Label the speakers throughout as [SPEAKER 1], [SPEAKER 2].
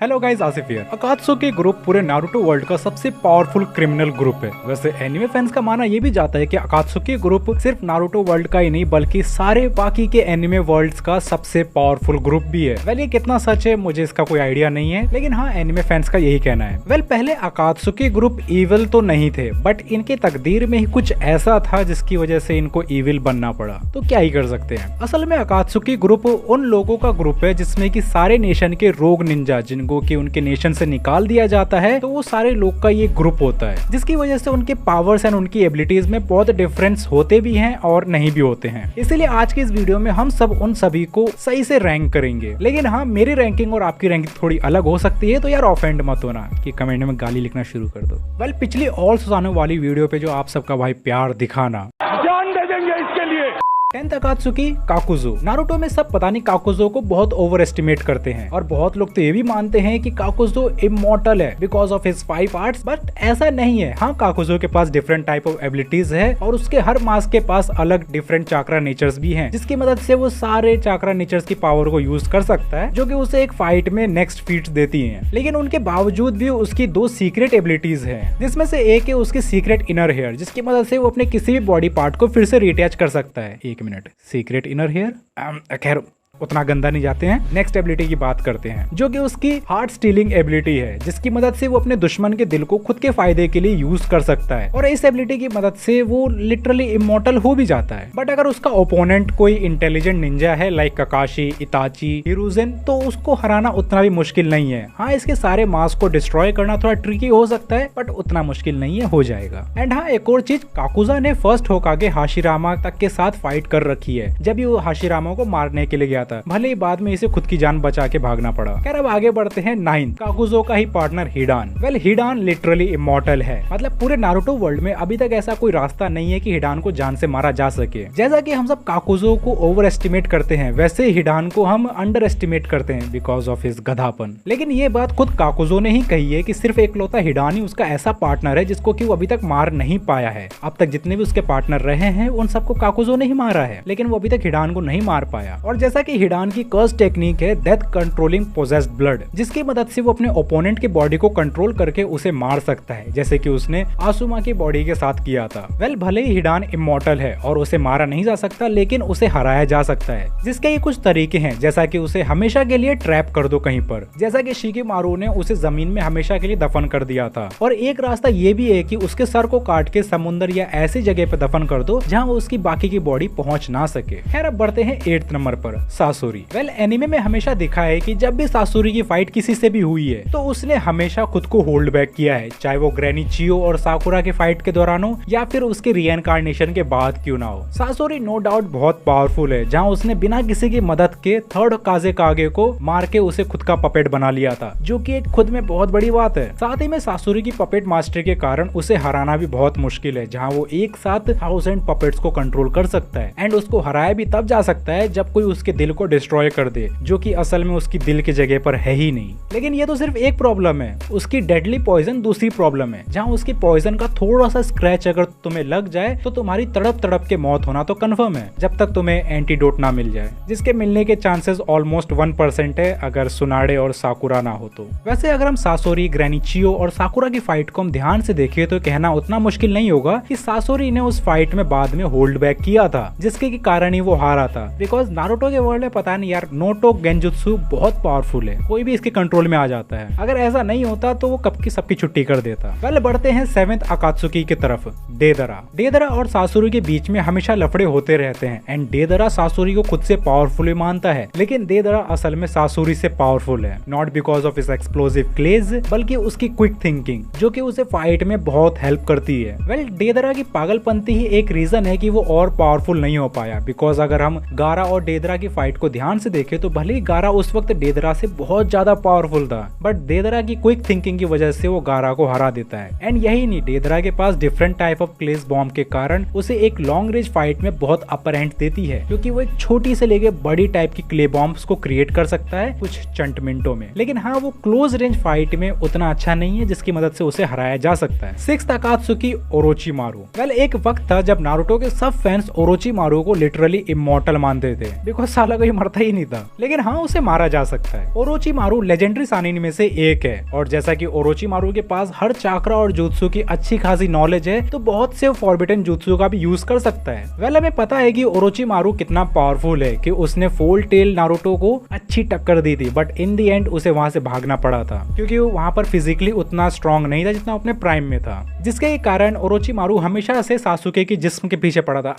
[SPEAKER 1] Hello guys, Asif here. अकात्सुकी group पूरे Naruto world का सबसे पावरफुल क्रिमिनल ग्रुप है। वैसे एनिमे फैंस का मानना ये भी जाता है कि अकात्सुकी ग्रुप सिर्फ नारुतो वर्ल्ड का ही नहीं बल्कि सारे बाकी के एनिमे वर्ल्ड्स का सबसे पावरफुल ग्रुप भी है। वेल ये कितना सच है मुझे इसका कोई आइडिया नहीं है, लेकिन हाँ एनिमे फैंस का यही कहना है। वेल पहले अकात्सुकी ग्रुप इविल तो नहीं थे, बट इनके तकदीर में ही कुछ ऐसा था जिसकी वजह से इनको इविल बनना पड़ा। तो क्या ही कर सकते हैं। असल में अकात्सुकी ग्रुप उन लोगों का ग्रुप है जिसमें कि सारे नेशन के रोग निंजा जिनको कि उनके नेशन से निकाल दिया जाता है, तो वो सारे लोग का ये ग्रुप होता है, जिसकी वजह से उनके पावर्स एंड उनकी एबिलिटीज में बहुत डिफरेंस होते भी हैं और नहीं भी होते हैं। इसीलिए आज के इस वीडियो में हम सब उन सभी को सही से रैंक करेंगे। लेकिन हाँ, मेरी रैंकिंग और आपकी रैंकिंग थोड़ी अलग हो सकती है, तो यार ऑफेंड मत होना कि कमेंट में गाली लिखना शुरू कर दो। वेल पिछली ऑल सुसानो वाली वीडियो पे जो आप सबका भाई प्यार दिखाना, जान दे देंगे इसके लिए। 10th अकात्सुकी काकुजो। नारुतो में सब पता नहीं काकुजो को बहुत ओवर एस्टिमेट करते हैं और बहुत लोग तो ये भी मानते हैं कि काकुजो इमॉर्टल है because of his 5 arts, but ऐसा नहीं है। हाँ, काकुजो के पास डिफरेंट टाइप ऑफ एबिलिटीज है और उसके हर मास के पास अलग डिफरेंट चाक्रा नेचर्स भी हैं, जिसकी मदद से वो सारे चाक्रा नेचर्स की पावर को यूज कर सकता है, जो कि उसे एक फाइट में नेक्स्ट फीट देती है। लेकिन उनके बावजूद भी उसकी 2 सीक्रेट एबिलिटीज है, जिसमें से एक है उसकी सीक्रेट इनर हेयर, जिसकी मदद से वो अपने किसी भी बॉडी पार्ट को फिर से रिअटैच कर सकता है। 1 मिनट, सीक्रेट इनर हेयर खैर उतना गंदा नहीं जाते हैं। नेक्स्ट एबिलिटी की बात करते हैं, जो कि उसकी हार्ट स्टीलिंग एबिलिटी है, जिसकी मदद से वो अपने दुश्मन के दिल को खुद के फायदे के लिए यूज कर सकता है और इस एबिलिटी की मदद से वो लिटरली इमॉर्टल हो भी जाता है। बट अगर उसका ओपोनेंट कोई इंटेलिजेंट निंजा है लाइक ककाशी, इताची, हिरुजेन, तो उसको हराना उतना भी मुश्किल नहीं है। हाँ, इसके सारे मास को डिस्ट्रॉय करना थोड़ा ट्रिकी हो सकता है, बट उतना मुश्किल नहीं है, हो जाएगा। एंड हाँ, एक और चीज, काकुजा ने फर्स्ट होकागे हाशिरामा तक के साथ फाइट कर रखी है जब वो हाशिरामा को मारने के लिए गया था, भले ही बाद में इसे खुद की जान बचा के भागना पड़ा। खैर अब आगे बढ़ते हैं 9th, काकुजो का ही पार्टनर हिडान। वेल हिडान लिटरली इमॉर्टल है, मतलब पूरे नारुतो वर्ल्ड में अभी तक ऐसा कोई रास्ता नहीं है कि हिडान को जान से मारा जा सके। जैसा कि हम सब काकुजो को ओवर एस्टिमेट करते हैं, वैसे हिडान को हम अंडर एस्टिमेट करते हैं बिकॉज ऑफ हिज गधापन। लेकिन ये बात खुद काकुजो ने ही कही है कि सिर्फ एकलौता हिडान ही उसका ऐसा पार्टनर है जिसको कि वो अभी तक मार नहीं पाया है। अब तक जितने भी उसके पार्टनर रहे हैं उन सबको काकुजो ने ही मारा है, लेकिन वो अभी तक हिडान को नहीं मार पाया। और जैसा कि हिडान की कर्स टेक्निक है डेथ कंट्रोलिंग पोजेस्ड ब्लड, जिसकी मदद से वो अपने ओपोनेंट की बॉडी को कंट्रोल करके उसे मार सकता है, जैसे कि उसने आसुमा की बॉडी के साथ किया था। वेल भले ही हिडान इमॉर्टल है और उसे मारा नहीं जा सकता, लेकिन उसे हराया जा सकता है, जिसके ये कुछ तरीके हैं, जैसा कि उसे हमेशा के लिए ट्रैप कर दो कहीं पर, जैसा कि शिकिमारू ने उसे जमीन में हमेशा के लिए दफन कर दिया था। और एक रास्ता ये भी है कि उसके सर को काट के समुद्र या ऐसी जगह पे दफन कर दो जहाँ वो उसकी बाकी की बॉडी पहुंच ना सके। खैर अब बढ़ते हैं 8th नंबर पर, सासुरी। वेल एनिमे में हमेशा दिखा है कि जब भी सासुरी की फाइट किसी से भी हुई है तो उसने हमेशा खुद को होल्ड बैक किया है, चाहे वो ग्रैनी चियो और साकुरा के फाइट के दौरान हो या फिर उसके रीइंकार्नेशन के बाद क्यों ना हो। सासुरी नो डाउट बहुत पावरफुल है, जहां उसने बिना किसी की मदद के 3rd कागे को मार के उसे खुद का पपेट बना लिया था, जो कि एक खुद में बहुत बड़ी बात है। साथ ही में सासुरी की पपेट मास्टर के कारण उसे हराना भी बहुत मुश्किल है, जहाँ वो एक साथ 1000 पपेट्स को कंट्रोल कर सकता है एंड उसको हराया भी तब जा सकता है जब कोई उसके दिल को डिस्ट्रॉय कर दे, जो कि असल में उसकी दिल की जगह पर है ही नहीं। लेकिन ये तो सिर्फ एक प्रॉब्लम है, उसकी डेडली पॉइजन दूसरी प्रॉब्लम है, जहाँ उसकी पॉइजन का थोड़ा सा स्क्रैच अगर तुम्हें लग जाए तो तुम्हारी तड़प तड़प के मौत होना तो कंफर्म है, जब तक तुम्हें एंटीडोट ना मिल जाए, जिसके मिलने के चांसेस ऑलमोस्ट 1% है अगर सुनाडे और साकुरा ना हो तो। वैसे अगर हम सासोरी, ग्रैनी चियो और साकुरा की फाइट को हम ध्यान से देखें तो कहना उतना मुश्किल नहीं होगा कि सासोरी ने उस फाइट में बाद में होल्ड बैक किया था, जिसके कारण ही वो हारा था। बिकॉज नारुतो के वर्ल्ड में पता नहीं यार, नोटो गेंजुत्सु बहुत पावरफुल है, कोई भी इसके कंट्रोल में आ जाता है। अगर ऐसा नहीं होता तो वो कब की सबकी छुट्टी कर देता। पहले बढ़ते हैं 7th अकात्सुकी की तरफ, डेदरा। डेदरा और सासुरी के बीच में हमेशा लफड़े होते रहते हैं एंड डेदरा सासुरी को खुद से पावरफुल मानता है, लेकिन डेदरा असल में सासुरी से पावरफुल है, not because of his explosive clays बल्कि उसकी क्विक थिंकिंग, जो कि उसे फाइट में बहुत हेल्प करती है। वेल डेदरा की पागलपंती ही एक रीजन है कि वो और पावरफुल नहीं हो पाया, बिकॉज अगर हम गारा और डेदरा की फाइट को ध्यान से देखें तो भले ही गारा उस वक्त डेदरा से बहुत ज्यादा पावरफुल था, बट डेदरा की क्विक थिंकिंग की वजह से वो गारा को हरा देता है। एंड यही नहीं, डेदरा के पास डिफरेंट टाइप ऑफ क्लेस बॉम्ब के कारण उसे एक लॉन्ग रेंज फाइट में बहुत अपर हैंड देती है, क्योंकि वो एक छोटी से लेके बड़ी टाइप की क्ले बॉम्ब्स को क्रिएट कर सकता है कुछ चंट मिनटों में। लेकिन हाँ, वो क्लोज रेंज फाइट में उतना अच्छा नहीं है जिसकी मदद से उसे हराया जा सकता है। 6th अकात्सुकी Orochimaru. वेल एक वक्त था जब नारुतो के सब फैंस ओरोचिमारू को लिटरली इमॉर्टल मानते थे, बिकॉज साला कभी मरता ही नहीं था, लेकिन हाँ उसे मारा जा सकता है। ओरोचिमारू लेजेंडरी सानिन में से एक है, और जैसा कि ओरोचिमारू के पास हर चाक्रा और जुत्सु की अच्छी खासी नॉलेज है, तो बहुत से फॉरबिडन जुत्सु का भी यूज कर सकता है। वेल हमें पता है कि ओरोचिमारू कितना पावरफुल है कि उसने फुल टेल नारुतो को अच्छी टक्कर दी थी, बट इन दी एंड उसे वहां से भागना पड़ा था क्योंकि वो वहां पर फिजिकली उतना स्ट्रांग नहीं था जितना अपने प्राइम में था, जिसके कारण ओरोचिमारू हमेशा से सासुके की जिस्म के पीछे पड़ा था।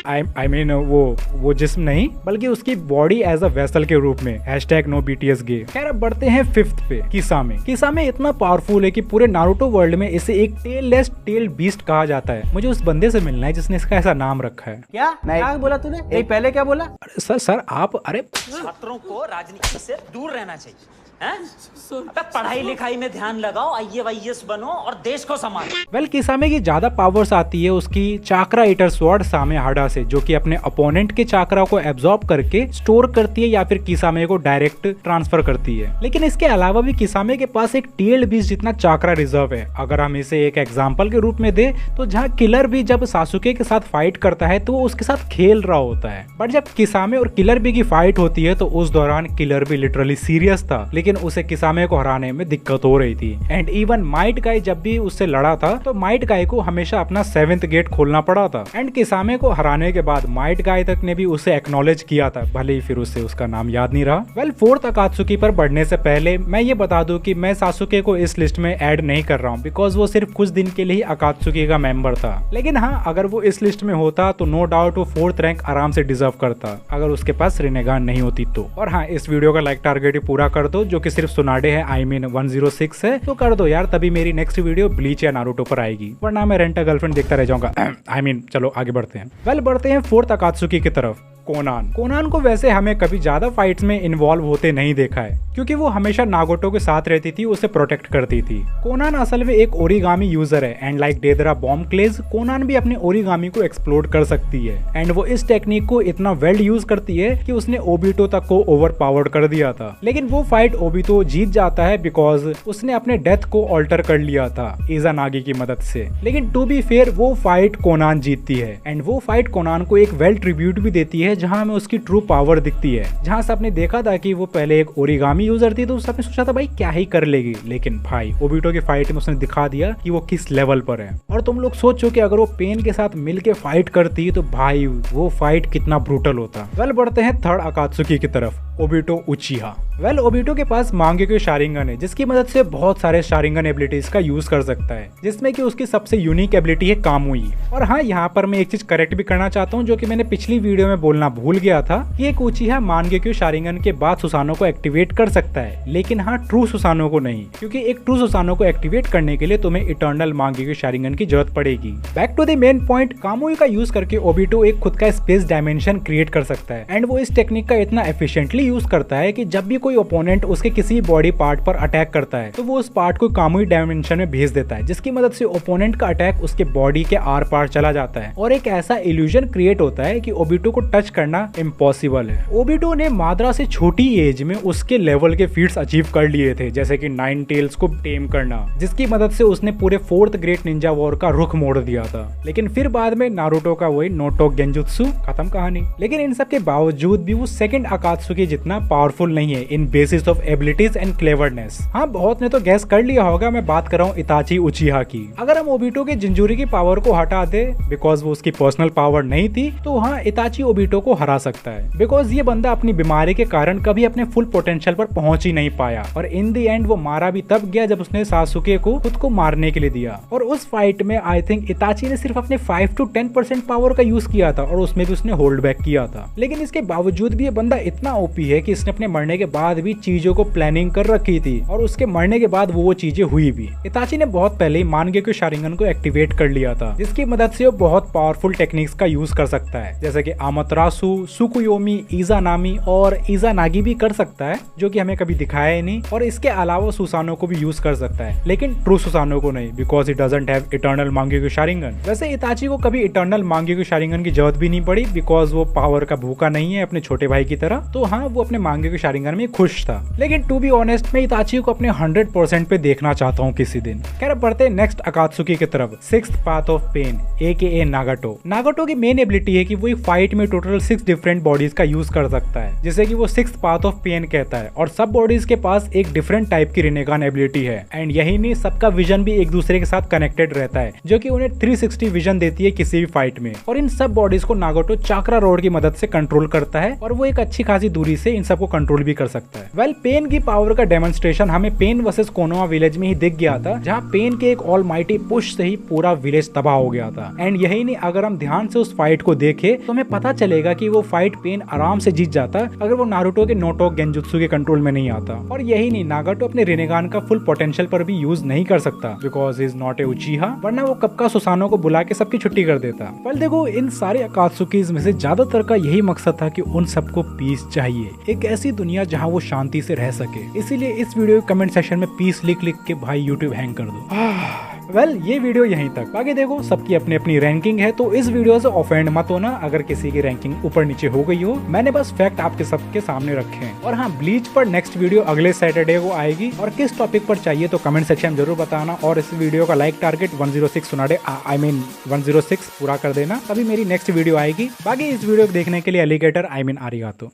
[SPEAKER 1] I mean, वो जिस्म नहीं बल्कि उसकी बॉडी एज अ वेसल के रूप में। #NoBTSGay। खैर अब बढ़ते हैं 5th पे, किसामे। किसामे इतना पावरफुल है कि पूरे नारुतो वर्ल्ड में इसे एक टेललेस टेल बीस्ट कहा जाता है। मुझे उस बंदे से मिलना है जिसने इसका ऐसा नाम रखा है।
[SPEAKER 2] क्या बोला तूने? पहले क्या बोला?
[SPEAKER 1] अरे सर आप
[SPEAKER 3] छात्रों को राजनीति से दूर रहना चाहिए। पढ़ाई लिखाई में ध्यान लगाओ, IAS बनो और देश को संभालो।
[SPEAKER 1] वेल किसामे की ज्यादा पावर्स आती है उसकी चाक्रा ईटर स्वॉर्ड सामे हाडा से, जो कि अपने अपोनेंट के चाक्रा को एब्जॉर्ब करके स्टोर करती है या फिर किसामे को डायरेक्ट ट्रांसफर करती है। लेकिन इसके अलावा भी किसामे के पास एक टेल्ड बीस्ट जितना चाक्रा रिजर्व है। अगर हम इसे एक एग्जाम्पल के रूप में दे तो जहाँ किलर भी जब सासुके के साथ फाइट करता है तो वो उसके साथ खेल रहा होता है, बट जब किसामे और किलर बी की फाइट होती है तो उस दौरान किलर बी लिटरली सीरियस था, लेकिन उसे किसामे को हराने में दिक्कत हो रही थी। एंड इवन माइट गाय जब भी उससे लड़ा था तो माइट गाय को हमेशा अपना 7th गेट खोलना पड़ा था। एंड किसामे को हराने के बाद माइट गाय तक ने भी उसे एक्नॉलेज किया था, भले ही फिर उसे उसका नाम याद नहीं रहा। वेल 4th अकात्सुकी पर बढ़ने से पहले मैं ये बता दूं कि मैं सासुके को इस लिस्ट में ऐड नहीं कर रहा हूँ, बिकॉज वो सिर्फ कुछ दिन के लिए ही अकात्सुकी का मेंबर था। लेकिन हाँ अगर वो इस लिस्ट में होता तो नो डाउट वो 4th रैंक आराम से डिजर्व करता, अगर उसके पास रिनेगान नहीं होती तो। और हाँ इस वीडियो का लाइक टारगेट पूरा कर दो, जो कि सिर्फ सुनाडे है, I mean 106 है, तो कर दो यार, तभी मेरी नेक्स्ट वीडियो ब्लीच या नारुतो पर आएगी, वरना मैं रेंट अ गर्लफ्रेंड देखता रह जाऊंगा। I mean चलो आगे बढ़ते हैं। वेल बढ़ते हैं 4th अकात्सुकी की तरफ। कोनान को वैसे हमें कभी ज्यादा फाइट्स में इन्वॉल्व होते नहीं देखा है, क्योंकि वो हमेशा नागोटो के साथ रहती थी, उसे प्रोटेक्ट करती थी। कोनान असल में एक ओरिगामी यूजर है, एंड लाइक डेदरा बॉम्ब क्लेज कोनान भी अपने ओरिगामी को एक्सप्लोड कर सकती है। एंड वो इस टेक्निक को इतना वेल यूज करती है कि उसने ओबिटो तक को ओवर पावर्ड कर दिया था। लेकिन वो फाइट ओबिटो जीत जाता है बिकॉज उसने अपने डेथ को ऑल्टर कर लिया था इज़ानागी की मदद से। लेकिन टू बी फेयर वो फाइट कोनान जीतती है, एंड वो फाइट कोनान को एक वेल ट्रिब्यूट भी देती है, जहां हमें उसकी ट्रू पावर दिखती है। जहां सबने देखा था कि वो पहले एक ओरिगामी यूजर थी तो सबने सोचा था भाई क्या ही कर लेगी, लेकिन भाई ओबिटो की फाइट में उसने दिखा दिया कि वो किस लेवल पर है। और तुम लोग सोचो कि अगर वो पेन के साथ मिलके फाइट करती तो भाई वो फाइट कितना ब्रूटल होता। वेल बढ़ते हैं 3rd अकात्सुकी की तरफ, ओबिटो उचिहा। वेल ओबिटो के पास मांगेक्यू शारिंगन है, जिसकी मदद से बहुत सारे शारिंगन एबिलिटीज का यूज कर सकता है, जिसमें कि उसकी सबसे यूनिक एबिलिटी है कामुई। और हाँ यहाँ पर मैं एक चीज करेक्ट भी करना चाहता हूँ, जो कि मैंने पिछली वीडियो में बोलना भूल गया था कि एक उचिहा मांगेक्यू शारिंगन के बाद सुसानो को एक्टिवेट कर सकता है, लेकिन हाँ ट्रू सुसानो को नहीं, क्योंकि एक ट्रू सुसानो को एक्टिवेट करने के लिए तुम्हें इटर्नल मांगेक्यू शारिंगन की जरूरत पड़ेगी। Back to the main point, Kamui का यूज करके ओबिटो एक खुद का स्पेस डायमेंशन क्रिएट कर सकता है, एंड वो इस टेक्निक का इतना एफिशिएंटली यूज करता है कि जब भी कोई ओपोनेंट उसके किसी बॉडी पार्ट पर अटैक करता है तो वो उस पार्ट को कामुई डायमेंशन में भेज देता है, जिसकी मदद से ओपोनेंट का अटैक उसके बॉडी के आर पार चला जाता है, और एक ऐसा इल्यूजन क्रिएट होता है कि ओबिटो को टच करना इम्पॉसिबल है। ओबिटो ने माद्रा से छोटी एज में उसके लेवल के फीट्स अचीव कर लिए थे, जैसे कि 9 टेल्स को टेम करना, जिसकी मदद से उसने पूरे 4th ग्रेट निंजा वॉर का रुख मोड़ दिया था। लेकिन फिर बाद में नारुतो का वही नोटो गेंजुत्सु, खत्म कहानी। लेकिन इन सब के बावजूद भी वो 2nd अकात्सुकी जितना पावरफुल नहीं है in basis of abilities and cleverness. हाँ बहुत ने तो गैस कर लिया होगा, मैं बात कर रहा हूँ इताची उचिहा की। अगर हम ओबिटो के जिंजूरी की पावर को हटा दे बिकॉज वो उसकी पर्सनल पावर नहीं थी, तो हाँ इताची ओबिटो को हरा सकता है, बिकॉज ये बंदा अपनी बीमारी के कारण कभी अपने फुल पोटेंशियल पर पहुंच ही नहीं पाया, और इन द एंड वो मारा भी तब गया जब उसने सासुके को खुद को मारने के लिए दिया। और उस फाइट में आई थिंक इताची ने सिर्फ अपने 5 to 10% पावर का यूज किया था, और उसमें भी उसने होल्ड बैक किया था। लेकिन इसके बावजूद भी ये बंदा इतना ओपी है कि इसने अपने मरने के बाद भी चीजों को प्लानिंग कर रखी थी, और उसके मरने के बाद वो चीजें हुई भी। इताची ने बहुत पहले ही मांगेक्यू शारिंगन को एक्टिवेट कर लिया था, जिसकी मदद से वो बहुत पावरफुल टेक्निक्स का यूज कर सकता है, जैसे कि आमतरासु, सुकुयोमी, इज़ानामी और इज़ानागी भी कर सकता है, जो कि हमें कभी दिखाया ही नहीं। और इसके अलावा सुसानो को भी यूज कर सकता है, लेकिन ट्रू सुसानो को नहीं, because it doesn't have eternal Mangekyo Sharingan. वैसे इताची को कभी इटर्नल मांगेक्यू शारिंगन की जरूरत भी नहीं पड़ी, बिकॉज वो पावर का भूखा नहीं है अपने छोटे भाई की तरह। तो हाँ वो अपने मांगेक्यू शारिंगन में खुश था। लेकिन टू बी ऑनेस्ट मैं इताची को अपने 100% पे देखना चाहता हूँ किसी दिन। खैर बढ़ते नेक्स्ट अकात्सुकी की तरफ, 6th path of pain AKA Nagato. Nagato की मेन एबिलिटी है कि वो एक फाइट में टोटल 6 डिफरेंट बॉडीज का यूज कर सकता है, जिसे कि वो 6th पाथ ऑफ पेन कहता है। और सब बॉडीज के पास एक डिफरेंट टाइप की रिनेगान एबिलिटी है। एंड यही नहीं, सबका विजन भी एक दूसरे के साथ कनेक्टेड रहता है, जो कि उन्हें 360 विजन देती है किसी भी फाइट में। और इन सब बॉडीज को नागोटो चाक्रा रोड की मदद से कंट्रोल करता है और वो एक अच्छी खासी दूरी से इन सबको कंट्रोल भी कर सकता है। वेल, पेन की पावर का डेमोन्स्ट्रेशन हमें पेन वर्सेस कोनोहा विलेज में ही दिख गया था, जहाँ पेन के एक ऑलमाइटी पुश से ही पूरा विलेज तबाह हो गया था। एंड यही नहीं, अगर हम ध्यान से उस फाइट को देखें तो हमें पता चलेगा कि वो फाइट पेन आराम से जीत जाता अगर वो नारुतो के नोटोक गेंजुत्सु के कंट्रोल में नहीं आता। और यही नहीं, नागाटो अपने रिनेगान का फुल पोटेंशियल पर भी यूज नहीं कर सकता बिकॉज इज नॉट ए उचिहा, वरना वो कब का सुसानो को बुला के सबकी छुट्टी कर देता। पर देखो, इन सारे अकात्सुकीज में से ज्यादातर का यही मकसद था कि उन सबको पीस चाहिए, एक ऐसी दुनिया जहाँ वो शांति से रह सके। इसीलिए इस वीडियो के कमेंट सेक्शन में पीस लिख लिख के भाई यूट्यूब हैंग कर दो। वेल, ये वीडियो यहीं तक। बाकी देखो, सबकी अपनी अपनी रैंकिंग है, तो इस वीडियो से ऑफेंड मत होना अगर किसी की रैंकिंग ऊपर नीचे हो गई हो। मैंने बस फैक्ट आपके सबके सामने रखे हैं। और हाँ, ब्लीच पर नेक्स्ट वीडियो अगले सैटरडे को आएगी, और किस टॉपिक पर चाहिए तो कमेंट सेक्शन में जरूर बताना। और इस वीडियो का लाइक टारगेट 106 सुनाडे 106 पूरा कर देना, तभी मेरी नेक्स्ट वीडियो आएगी। बाकी इस वीडियो को देखने के लिए एलिगेटर आरिगातो।